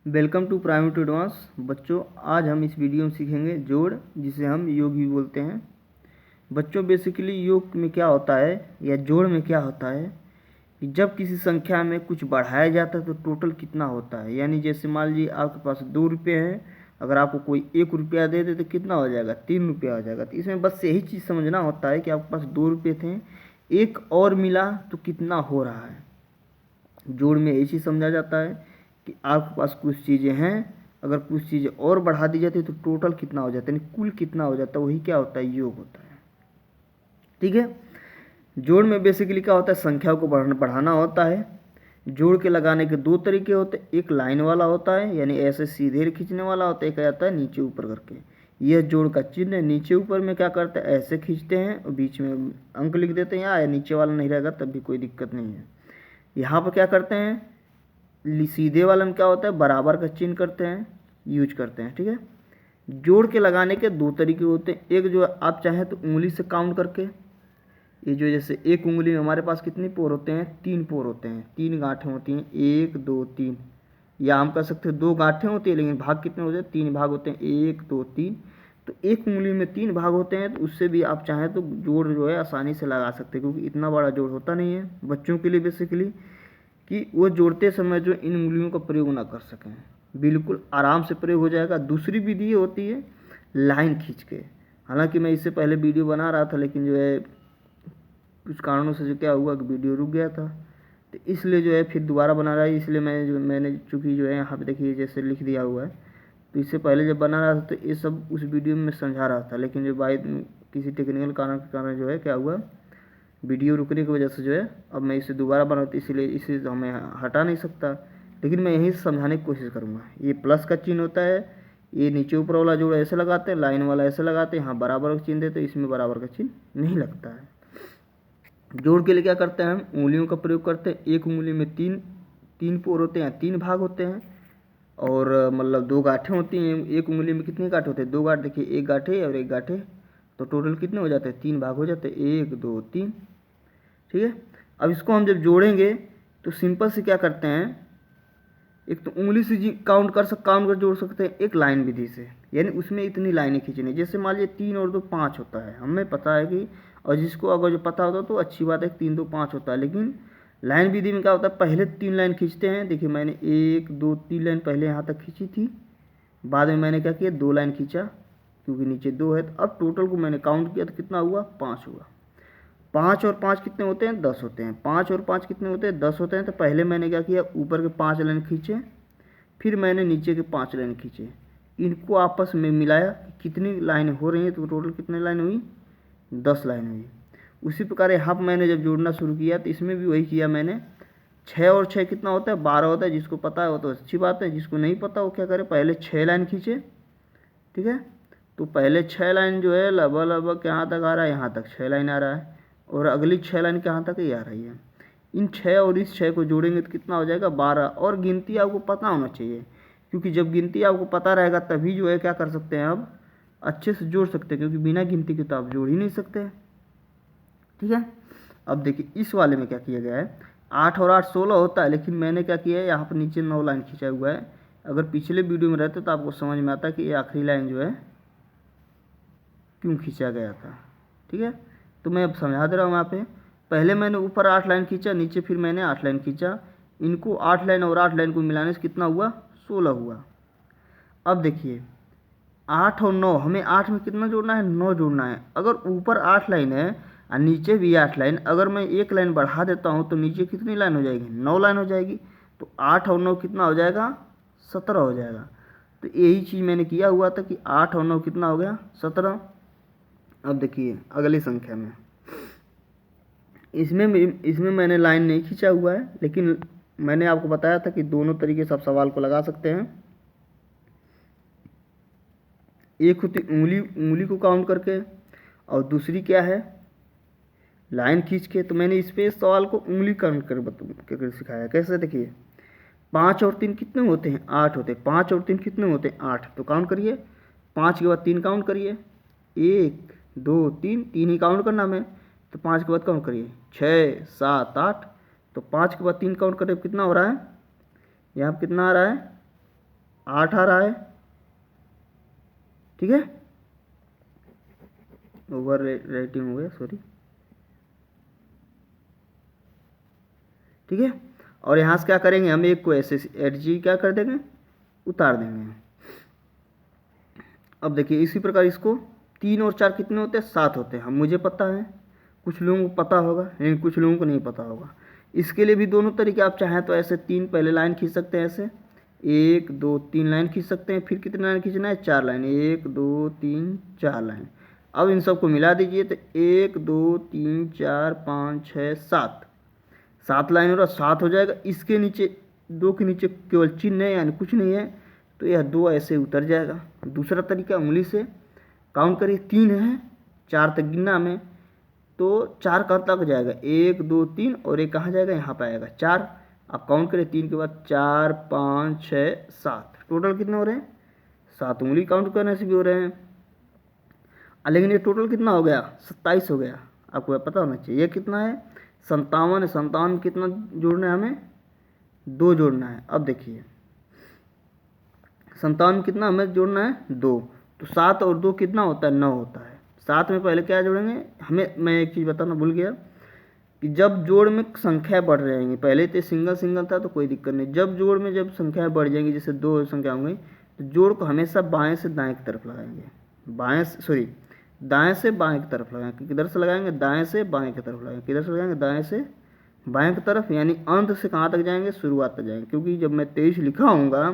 Welcome to primary to advance. बच्चों, आज हम इस वीडियो में सीखेंगे जोड़, जिसे हम योग भी बोलते हैं। बच्चों, बेसिकली योग में क्या होता है या जोड़ में क्या होता है कि जब किसी संख्या में कुछ बढ़ाया जाता है तो टोटल कितना होता है। यानी जैसे मान लीजिए आपके पास 2 रुपये हैं, अगर आपको कोई 1 रुपया दे दे तो कितना हो जाएगा, 3 रुपया हो जाएगा। तो इसमें बस यही चीज़ समझना होता है कि आपके पास 2 रुपये थे, एक और मिला तो कितना हो रहा है। जोड़ में यही चीज़ समझा जाता है कि आपके पास कुछ चीज़ें हैं, अगर कुछ चीज़ें और बढ़ा दी जाती है तो टोटल कितना हो जाता है, यानी कुल कितना हो जाता है, वही क्या होता है, योग होता है। ठीक है। जोड़ में बेसिकली क्या होता है, संख्याओं को बढ़ाना होता है। जोड़ के लगाने के 2 तरीके होते हैं, एक लाइन वाला होता है यानी ऐसे सीधे खींचने वाला होता है, एक आता है नीचे ऊपर करके। यह जोड़ का चिन्ह है। नीचे ऊपर में क्या करते हैं, ऐसे खींचते हैं और बीच में अंक लिख देते हैं, या नीचे वाला नहीं रहेगा तब भी कोई दिक्कत नहीं है। यहाँ पर क्या करते हैं, सीधे वाला में क्या होता है, बराबर का चिन्ह करते हैं, यूज करते हैं। ठीक है। जोड़ के लगाने के 2 तरीके होते हैं, एक जो आप चाहें तो उंगली से काउंट करके, ये जो जैसे एक उंगली में हमारे पास कितनी पोर होते हैं, 3 पोर होते हैं, 3 गांठें होती हैं, 1 2 3। या हम कह सकते हैं 2 गांठें होती है, लेकिन भाग कितने होते हैं, 3 भाग होते हैं, 1 2 3। तो एक उंगली में 3 भाग होते हैं, तो उससे भी आप चाहें तो जोड़ जो है आसानी से लगा सकते हैं, क्योंकि इतना बड़ा जोड़ होता नहीं है बच्चों के लिए बेसिकली, कि वो जोड़ते समय जो इन उंगलियों का प्रयोग ना कर सकें। बिल्कुल आराम से प्रयोग हो जाएगा। दूसरी विधि होती है लाइन खींच के। हालांकि मैं इससे पहले वीडियो बना रहा था, लेकिन जो है कुछ कारणों से जो क्या हुआ कि वीडियो रुक गया था, तो इसलिए जो है फिर दोबारा बना रहा है। इसलिए मैंने चूँकि जो है यहाँ पे देखिए जैसे लिख दिया हुआ है, तो इससे पहले जब बना रहा था तो ये सब उस वीडियो में समझा रहा था, लेकिन जो किसी टेक्निकल कारण के कारण जो है क्या हुआ, वीडियो रुकने की वजह से जो है अब मैं इसे दोबारा बनाता, इसलिए इसे तो मैं हटा नहीं सकता, लेकिन मैं यहीं से समझाने की कोशिश करूँगा। ये प्लस का चिन्ह होता है, ये नीचे ऊपर वाला जोड़ ऐसे लगाते हैं, लाइन वाला ऐसे लगाते हैं, यहाँ बराबर का चिन्ह देते हैं, इसमें बराबर का चिन्ह नहीं लगता है। जोड़ के लिए क्या करते हैं, हम उंगलियों का प्रयोग करते हैं। एक उंगली में तीन पोर होते हैं, 3 भाग होते हैं, और मतलब 2 गांठें होती हैं। एक उंगली में कितने गांठे होते हैं, 2 गांठ। देखिए एक गांठे और एक गांठे, तो टोटल कितने हो जाते हैं, 3 भाग हो जाते हैं, 1 2 3। ठीक है। अब इसको हम जब जोड़ेंगे तो सिंपल से क्या करते हैं, एक तो उंगली से काउंट कर जोड़ सकते हैं, एक लाइन विधि से, यानी उसमें इतनी लाइनें खींचनी। जैसे मान लीजिए 3 और 2 5 होता है, हमें पता है कि, और जिसको अगर जो पता होता तो अच्छी बात है, 3 2 5 होता है। लेकिन लाइन विधि में क्या होता है, पहले 3 लाइन खींचते हैं। देखिए मैंने 1 2 3 लाइन पहले यहाँ तक खींची थी, बाद में मैंने क्या किया, 2 लाइन खींचा, क्योंकि नीचे 2 है। तो अब टोटल को मैंने काउंट किया तो कितना हुआ, 5 हुआ। 5 और 5 कितने होते हैं, 10 होते हैं। 5 और 5 कितने होते हैं, 10 होते हैं। तो पहले मैंने क्या किया, ऊपर के 5 लाइन खींचे, फिर मैंने नीचे के 5 लाइन खींचे, इनको आपस में मिलाया, कितनी लाइन हो रही हैं, तो टोटल कितनी लाइन हुई, 10 लाइन हुई। उसी प्रकार यहाँ पर मैंने जब जोड़ना शुरू किया तो इसमें भी वही किया मैंने। 6 और 6 कितना होता है, 12 होता है। जिसको पता है वो तो अच्छी बात है, जिसको नहीं पता वो क्या करे, पहले 6 लाइन खींचे। ठीक है। तो पहले 6 लाइन जो है लगभग कहाँ तक आ रहा है, यहाँ तक 6 लाइन आ रहा है, और अगली 6 लाइन कहाँ तक ही आ रही है। इन 6 और इस 6 को जोड़ेंगे तो कितना हो जाएगा, 12। और गिनती आपको पता होना चाहिए, क्योंकि जब गिनती आपको पता रहेगा तभी जो है क्या कर सकते हैं, आप अच्छे से जोड़ सकते हैं, क्योंकि बिना गिनती के तो आप जोड़ ही नहीं सकते। ठीक है। अब देखिए इस वाले में क्या किया गया है, 8 और 8 16 होता है, लेकिन मैंने क्या किया है, यहाँ पर नीचे 9 लाइन खींचा हुआ है। अगर पिछले वीडियो में रहते तो आपको समझ में आता कि ये आखिरी लाइन जो है क्यों खींचा गया था। ठीक है। तो मैं अब समझा दे रहा हूँ यहाँ पे। पहले मैंने ऊपर 8 लाइन खींचा, नीचे फिर मैंने 8 लाइन खींचा, इनको 8 लाइन और 8 लाइन को मिलाने से कितना हुआ, 16 हुआ। अब देखिए 8 और 9, हमें 8 में कितना जोड़ना है, 9 जोड़ना है। अगर ऊपर 8 लाइन है और नीचे भी 8 लाइन, अगर मैं एक लाइन बढ़ा देता हूँ तो नीचे कितनी लाइन हो जाएगी, 9 लाइन हो जाएगी। तो 8 और 9 कितना हो जाएगा, 17 हो जाएगा। तो यही चीज़ मैंने किया हुआ था कि 8 और 9 कितना हो गया, 17। अब देखिए अगली संख्या में, इसमें मैंने लाइन नहीं खींचा हुआ है, लेकिन मैंने आपको बताया था कि दोनों तरीके से आप सवाल को लगा सकते हैं। एक होती उंगली को काउंट करके, और दूसरी क्या है, लाइन खींच के। तो मैंने इस पे सवाल को उंगली काउंट कर सिखाया। कैसे, देखिए 5 और 3 कितने होते हैं, 8 होते हैं। 5 और 3 कितने होते हैं, 8। तो काउंट करिए, 5 के बाद 3 काउंट करिए, 1 2 3, 3 ही काउंट करना मैं। तो 5 के बाद काउंट करिए, 6 7 8। तो 5 के बाद 3 काउंट करिए, कितना हो रहा है, यहाँ पर कितना आ रहा है, 8 आ रहा है, ठीक है, ओवर राइटिंग हो गया, सॉरी, ठीक है। और यहाँ से क्या करेंगे हम, एक को ऐसे एडजी क्या कर देंगे, उतार देंगे। अब देखिए इसी प्रकार इसको 3 और 4 कितने होते हैं, 7 होते हैं। हम मुझे पता है, कुछ लोगों को पता होगा लेकिन कुछ लोगों को नहीं पता होगा। इसके लिए भी दोनों तरीके, आप चाहें तो ऐसे 3 पहले लाइन खींच सकते हैं, ऐसे 1 2 3 लाइन खींच सकते हैं। फिर कितने लाइन खींचना है, 4 लाइन, 1 2 3 4 लाइन। अब इन सबको मिला दीजिए तो 1 2 3 4 5 6 7 लाइन हो रहा, 7 हो जाएगा। इसके नीचे 2 के नीचे केवल चिन्ह है, यानी कुछ नहीं है, तो यह 2 ऐसे उतर जाएगा। दूसरा तरीका, उंगली से काउंट करिए, 3 है, 4 तक गिनना में, तो 4 कहाँ तक जाएगा, 1 2 3 और एक कहाँ जाएगा, यहाँ पर आएगा 4। आप काउंट करें 3 के बाद 4 5 6 7, टोटल कितने हो रहे हैं, 7। उंगली काउंट करने से भी हो रहे हैं, लेकिन ये टोटल कितना हो गया, 27 हो गया। आपको पता होना चाहिए ये कितना है, 57 है। 57 में कितना जोड़ना है हमें, 2 जोड़ना है। अब देखिए 57 में कितना हमें जोड़ना है, 2, तो 7 और 2 कितना होता है, 9 होता है। 7 में पहले क्या जोड़ेंगे हमें, मैं एक चीज़ बताना भूल गया कि जब जोड़ में संख्या बढ़ रहेंगी, पहले तो सिंगल सिंगल था तो कोई दिक्कत नहीं, जब जोड़ में जब संख्या बढ़ जाएंगी, जैसे 2 संख्या होंगी, तो जोड़ को हमेशा बाएं से दाएं की तरफ लगाएंगे, दाएं से बाएं की तरफ लगाएंगे। किधर से लगाएंगे, दाएं से बाएं की तरफ लगाएंगे। किधर से लगाएंगे, दाएं से बाएं की तरफ, यानी अंत से कहाँ तक जाएंगे, शुरुआत तक जाएंगे। क्योंकि जब मैं 23 लिखा हूँगा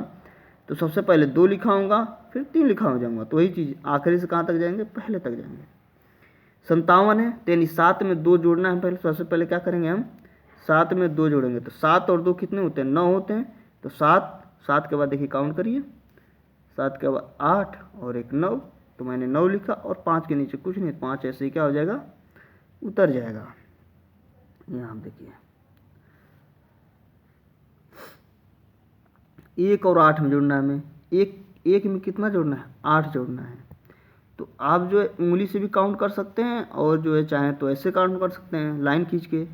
तो सबसे पहले 2 लिखा हूँगा, फिर 3 लिखा हो जाऊँगा, तो वही चीज़ आखिरी से कहाँ तक जाएंगे, पहले तक जाएंगे। 57 है, यानी 7 में 2 जोड़ना है। पहले सबसे पहले क्या करेंगे हम, 7 में 2 जोड़ेंगे, तो 7 और 2 कितने होते हैं, 9 होते हैं। तो 7 के बाद देखिए काउंट करिए, 7 के बाद 8 और एक 9, तो मैंने 9 लिखा, और 5 के नीचे कुछ नहीं, 5 ऐसे ही क्या हो जाएगा, उतर जाएगा। यहाँ देखिए 1 और 8 में जोड़ना है हमें, एक में कितना जोड़ना है, 8 जोड़ना है। तो आप जो है उंगली से भी काउंट कर सकते हैं, और जो है चाहें तो ऐसे काउंट कर सकते हैं लाइन खींच के।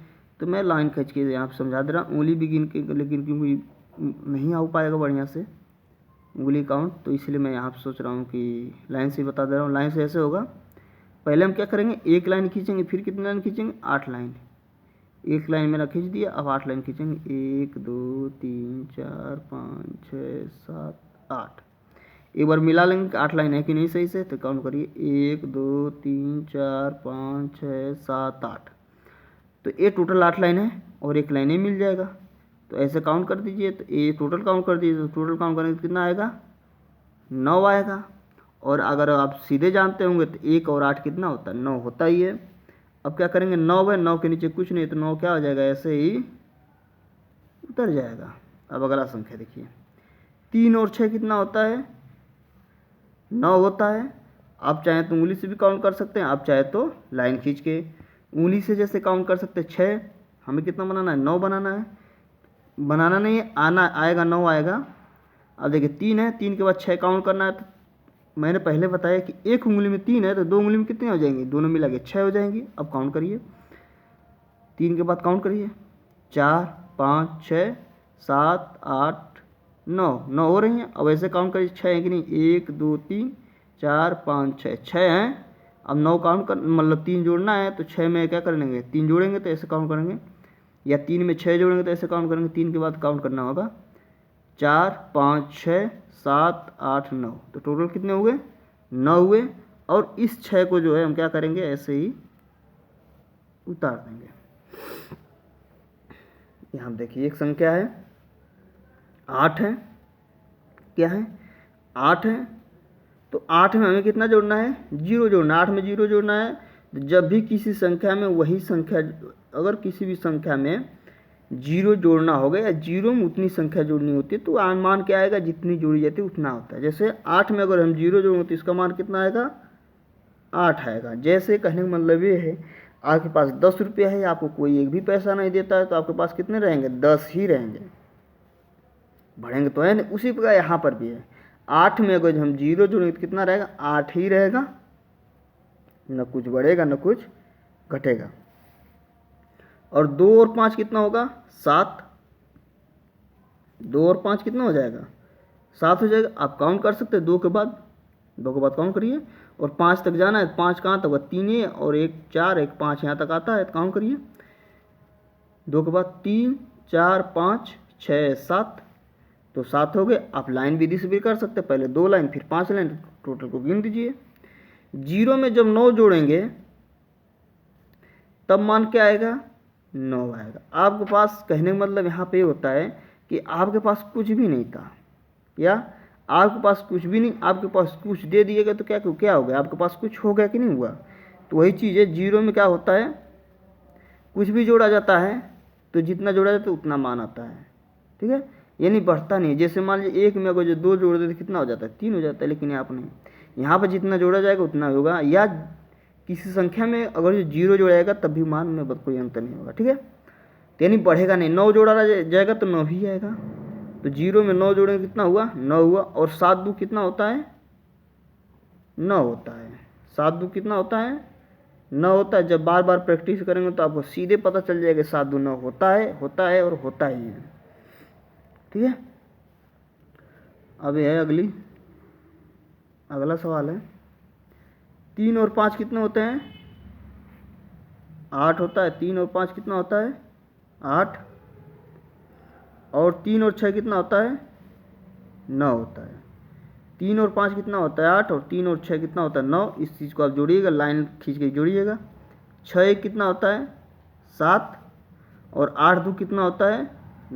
तो मैं लाइन खींच के यहाँ पर समझा दे रहा हूँ, उंगली भी गिन के, लेकिन क्योंकि नहीं आ पाएगा बढ़िया से उंगली काउंट, तो इसलिए मैं यहाँ पर सोच रहा हूँ कि लाइन से बता दे रहा हूँ। लाइन से ऐसे होगा, पहले हम क्या करेंगे, 1 लाइन खींचेंगे, फिर कितनी लाइन खींचेंगे, 8 लाइन। 1 लाइन मैंने खींच दिया, अब 8 लाइन खींचेंगे, 1 2 3 4 5 6 7 8। एक बार मिला लेंगे 8 लाइन है कि नहीं सही से, तो काउंट करिए, 1 2 3 4 5 6 7 8। तो ये टोटल 8 लाइन है, और एक लाइन ही मिल जाएगा। तो ऐसे काउंट कर दीजिए, तो ये टोटल काउंट कर दीजिए, तो टोटल काउंट करेंगे तो कितना आएगा, 9 आएगा। और अगर आप सीधे जानते होंगे तो 1 और 8 कितना होता है, 9 होता ही है। अब क्या करेंगे, 9 है, 9 के नीचे कुछ नहीं, तो 9 क्या हो जाएगा, ऐसे ही उतर जाएगा। अब अगला संख्या देखिए, 3 और 6 कितना होता है, 9 होता है। आप चाहें तो उंगली से भी काउंट कर सकते हैं, आप चाहे तो लाइन खींच के उंगली से जैसे काउंट कर सकते हैं। 6 हमें कितना बनाना है, 9 बनाना है, बनाना नहीं है, आना आएगा, 9 आएगा। अब देखिए 3 है, 3 के बाद 6 काउंट करना है। तो मैंने पहले बताया कि एक उंगली में 3 है, तो 2 उंगली में कितने हो जाएंगे, दोनों मिला के 6 हो जाएंगी। अब काउंट करिए, 3 के बाद काउंट करिए, 4 5 6 7 8 9 हो रही हैं। अब ऐसे काउंट करिए, 6 है कि नहीं, 1 2 3 4 5 6, 6 हैं। अब 9 काउंट कर, मतलब 3 जोड़ना है, तो 6 में क्या कर लेंगे, 3 जोड़ेंगे तो ऐसे काउंट करेंगे, या 3 में 6 जोड़ेंगे तो ऐसे काउंट करेंगे। 3 के बाद काउंट करना होगा, 4 5 6 7 8 9, तो टोटल कितने हो गए, 9 हुए। और इस 6 को जो है हम क्या करेंगे, ऐसे ही उतार देंगे। यहाँ देखिए एक संख्या है 8 है, क्या है 8 है, तो 8 में हमें कितना जोड़ना है, 0 जोड़ना है। 8 में 0 जोड़ना है, तो जब भी किसी संख्या में वही संख्या, अगर किसी भी संख्या में 0 जोड़ना होगा या 0 में उतनी संख्या जोड़नी होती है, तो मान क्या आएगा, जितनी जोड़ी जाती है उतना होता है। जैसे 8 में अगर हम 0 जोड़ेंगे तो इसका मान कितना आएगा, 8 आएगा। जैसे कहने का मतलब ये है, आपके पास 10 रुपया है, आपको कोई एक भी पैसा नहीं देता है, तो आपके पास कितने रहेंगे, 10 ही रहेंगे, बढ़ेंगे तो है नहीं। उसी प्रकार यहाँ पर भी है, 8 में अगर हम 0 जोड़ेंगे तो कितना रहेगा, 8 ही रहेगा, न कुछ बढ़ेगा न कुछ घटेगा। और 2 और 5 कितना होगा, 7, 2 और 5 कितना हो जाएगा, 7 हो जाएगा। आप काउंट कर सकते हैं 2 के बाद काउंट करिए, और 5 तक जाना है। 5 कहाँ तक होगा, 3 है और 1 4, 1 5 यहाँ तक आता है, तो काउंट करिए 2 के बाद 3 4 5 6 7, तो 7 हो गए। आप लाइन विधि से भी कर सकते हैं, पहले 2 लाइन फिर 5 लाइन, टोटल को गिन दीजिए। 0 में जब 9 जोड़ेंगे तब मान क्या आएगा, 9 आएगा। आपके पास कहने का मतलब यहाँ पे होता है कि आपके पास कुछ भी नहीं था, या आपके पास कुछ भी नहीं, आपके पास कुछ दे दिएगा तो क्या हो गया, आपके पास कुछ हो गया कि नहीं हुआ। तो वही चीज़ है, 0 में क्या होता है, कुछ भी जोड़ा जाता है तो जितना जोड़ा जाता है उतना मान आता है, ठीक है, यानी बढ़ता नहीं। जैसे मान लीजिए 1 में अगर जो 2 जोड़ दे तो कितना हो जाता है, 3 हो जाता है, लेकिन यहाँ पर नहीं, यहाँ पर जितना जोड़ा जाएगा उतना होगा। या किसी संख्या में अगर जो 0 जोड़ा जाएगा तब भी मान में कोई अंतर नहीं होगा, ठीक है, यानी बढ़ेगा नहीं। 9 जोड़ा जाएगा तो 9 ही आएगा। तो 0 में 9 जोड़ेंगे कितना हुआ, 9 हुआ। और 7 2 कितना होता है, 9 होता है। 7 2 कितना होता है, 9 होता है। जब बार बार प्रैक्टिस करेंगे तो आपको सीधे पता चल जाएगा 7 2 9 होता है और होता ही है, ठीक है। अब यह है अगला सवाल है, 3 और 5 कितने होते हैं, 8 होता है। 3 और 5 कितना होता है, 8। और 3 और 6 कितना होता है, 9 होता है। 3 और 5 कितना होता है, 8, और 3 और 6 कितना होता है, 9। इस चीज़ को आप जोड़िएगा, लाइन खींच के जोड़िएगा। 6 कितना होता है, 7, और 8 2 कितना होता है,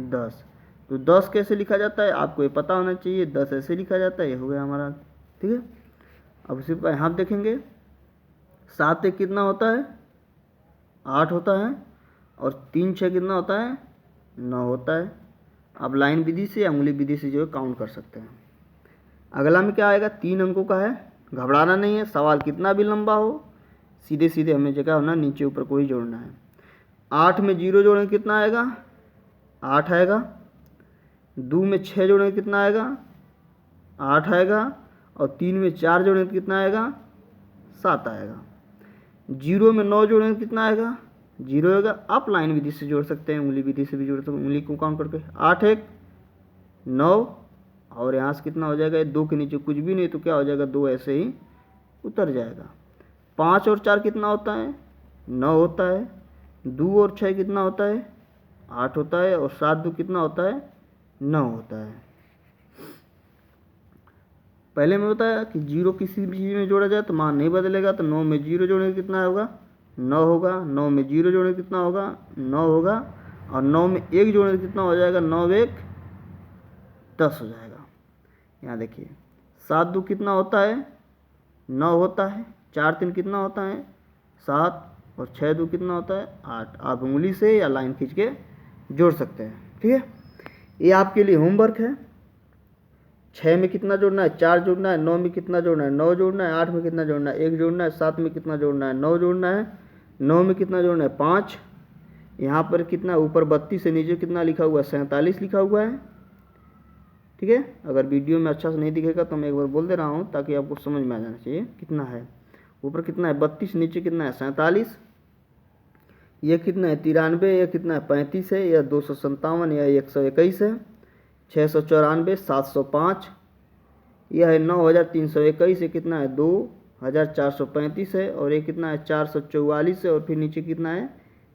10। तो 10 कैसे लिखा जाता है आपको ये पता होना चाहिए। 10 ऐसे लिखा जाता है, ये हो गया हमारा, ठीक है। अब उसी पर यहाँ देखेंगे, 7 1 कितना होता है, 8 होता है। और 3 6 कितना होता है, 9 होता है। आप लाइन विधि से या उंगली विधि से जो है काउंट कर सकते हैं। अगला में क्या आएगा, 3 अंकों का है, घबराना नहीं है। सवाल कितना भी लंबा हो, सीधे सीधे हमें जगह होना, नीचे ऊपर को ही जोड़ना है। 8 में 0 जोड़ेंगे कितना आएगा, 8 आएगा। 2 में 6 जोड़ेंगे कितना आएगा, 8 आएगा। और 3 में 4 जोड़ेंगे कितना आएगा, 7 आएगा। 0 में 9 जोड़ेंगे कितना आएगा, 0 आएगा। आप लाइन विधि से जोड़ सकते हैं, उंगली विधि से भी जोड़ सकते हैं। उंगली को काउंट करके 8 1 9, और यहाँ से कितना हो जाएगा, 2 के नीचे कुछ भी नहीं तो क्या हो जाएगा, 2 ऐसे ही उतर जाएगा। 5 और 4 कितना होता है, 9 होता है। 2 और 6 कितना होता है, 8 होता है। और 7 2 कितना होता है, 9 होता है। पहले में बताया कि 0 किसी भी चीज़ में जोड़ा जाए तो मान नहीं बदलेगा। तो 9 में 0 जोड़ेंगे कितना होगा, 9 होगा। 9 में 0 जोड़ेंगे कितना होगा, 9 होगा। और 9 में 1 जोड़ेंगे कितना हो जाएगा, 9 1 10 हो जाएगा। यहाँ देखिए 7 2 कितना होता है, 9 होता है। 4 3 कितना होता है, 7। और 6 2 कितना होता है, 8। आप उंगली से या लाइन खींच के जोड़ सकते हैं, ठीक है। ये आपके लिए होमवर्क है। 6 में कितना जोड़ना है, 4 जोड़ना है। 9 में कितना जोड़ना है, 9 जोड़ना है। 8 में कितना जोड़ना है, 1 जोड़ना है। 7 में कितना जोड़ना है, 9 जोड़ना है। 9 में कितना जोड़ना है, 5। यहाँ पर कितना, ऊपर 32 से नीचे कितना लिखा हुआ है, 47 लिखा हुआ है, ठीक है। अगर वीडियो में अच्छा से नहीं दिखेगा तो मैं एक बार बोल दे रहा हूँ ताकि आपको समझ में आ जाना चाहिए कितना है। ऊपर कितना है 32, नीचे कितना है 47। ये कितना है 93, यह कितना है 35 है, यह 257, यह 121 है। 694, 705, यह है 9321, ये कितना है 2435 है। और ये कितना है 444 है। और फिर नीचे कितना है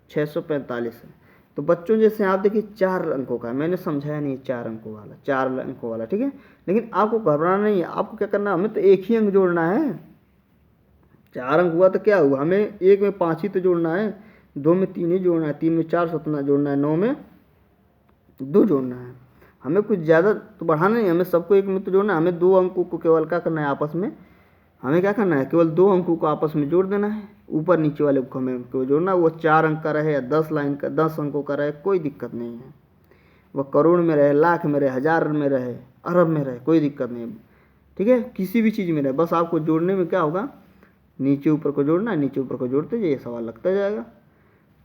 645 है। तो बच्चों जैसे आप देखिए 4 अंकों का, मैंने समझाया नहीं 4 अंकों वाला, 4 अंकों वाला, ठीक है। लेकिन आपको घबराना नहीं है, आपको क्या करना है, हमें तो एक ही अंक जोड़ना है। 4 अंक हुआ तो क्या हुआ, हमें 1 में 5 ही तो जोड़ना है, 2 में 3 ही जोड़ना है, 3 में 4 उतना जोड़ना है, 9 में 2 जोड़ना है। हमें कुछ ज़्यादा तो बढ़ाना नहीं, हमें सबको 1 में तो जोड़ना है। हमें 2 अंकों को केवल क्या करना है, आपस में हमें क्या करना है, केवल 2 अंकों को आपस में जोड़ देना है। ऊपर नीचे वाले को हमें केवल जोड़ना है। वो 4 अंक का रहे या 10 लाइन का 10 अंकों का रहे, कोई दिक्कत नहीं है। वह करोड़ में रहे, लाख में रहे, हज़ार में रहे, अरब में रहे, कोई दिक्कत नहीं है, ठीक है। किसी भी चीज़ में रहे, बस आपको जोड़ने में क्या होगा, नीचे ऊपर को जोड़ना है। नीचे ऊपर को जोड़ते जाइए, सवाल लगता जाएगा।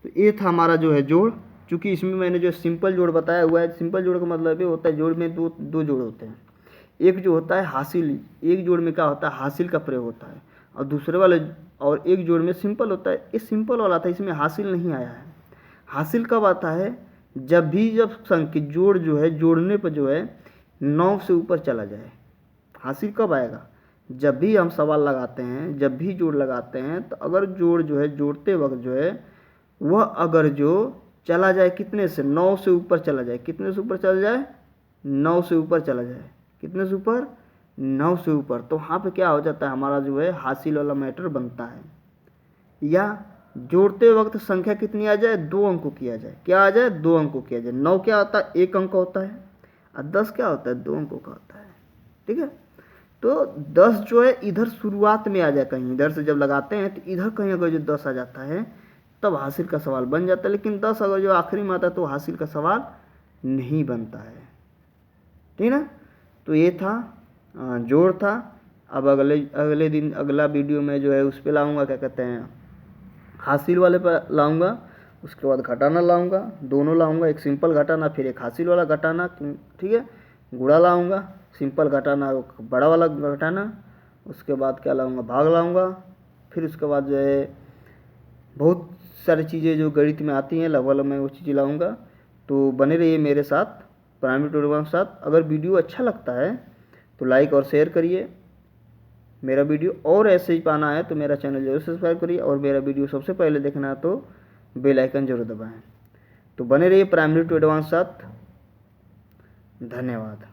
तो ये था हमारा जो है जोड़। चूँकि इसमें मैंने जो सिंपल जोड़ बताया हुआ है, सिंपल जोड़ का मतलब ये होता है जोड़ में दो जोड़ होते हैं। एक जो होता है हासिल, एक जोड़ में क्या होता है हासिल का प्रयोग होता है, और दूसरे वाले और एक जोड़ में सिंपल होता है। ये सिंपल वाला था, इसमें हासिल नहीं आया है। हासिल कब आता है, जब संख्या जोड़ जो है, जोड़ने पर जो है 9 से ऊपर चला जाए। हासिल कब आएगा? जब भी हम सवाल लगाते हैं, जब भी जोड़ लगाते हैं, तो अगर जोड़ जो है जोड़ते वक्त जो है वह अगर जो चला जाए कितने से, 9 से ऊपर चला जाए। कितने से ऊपर चला जाए? 9 से ऊपर चला जाए। कितने से ऊपर? 9 से ऊपर। तो वहाँ पे क्या हो जाता है, हमारा जो है हासिल वाला मैटर बनता है। या जोड़ते वक्त संख्या कितनी आ जाए? 2 अंकों की आ जाए। क्या आ जाए? 2 अंकों की आ जाए। 9 क्या होता है? 1 अंक होता है। और 10 क्या होता है? 2 अंकों का होता है। ठीक है, तो 10 जो है इधर शुरुआत में आ जाए, कहीं इधर से जब लगाते हैं तो इधर कहीं अगर जो 10 आ जाता है तब हासिल का सवाल बन जाता है। लेकिन 10 अगर जो आखिरी में आता है तो हासिल का सवाल नहीं बनता है। ठीक ना? तो ये था जोड़ था। अब अगले दिन अगला वीडियो में जो है उस पर लाऊंगा, क्या कहते हैं, हासिल वाले पर लाऊंगा। उसके बाद घटाना लाऊंगा, दोनों लाऊंगा, एक सिंपल घटाना फिर एक हासिल वाला घटाना। ठीक है, गुणा लाऊंगा, सिंपल घटाना, बड़ा वाला घटाना। उसके बाद क्या लाऊंगा? भाग लाऊंगा। फिर उसके बाद जो है बहुत सारी चीज़ें जो गणित में आती हैं लगभग मैं वो चीज़ें लाऊंगा। तो बने रहिए मेरे साथ, प्राइमरी टू एडवांस साथ। अगर वीडियो अच्छा लगता है तो लाइक और शेयर करिए मेरा वीडियो, और ऐसे ही पाना है तो मेरा चैनल जरूर सब्सक्राइब करिए, और मेरा वीडियो सबसे पहले देखना है तो बेल आइकन जरूर दबाएं। तो बने रहिए प्राइमरी टू एडवांस साथ। धन्यवाद।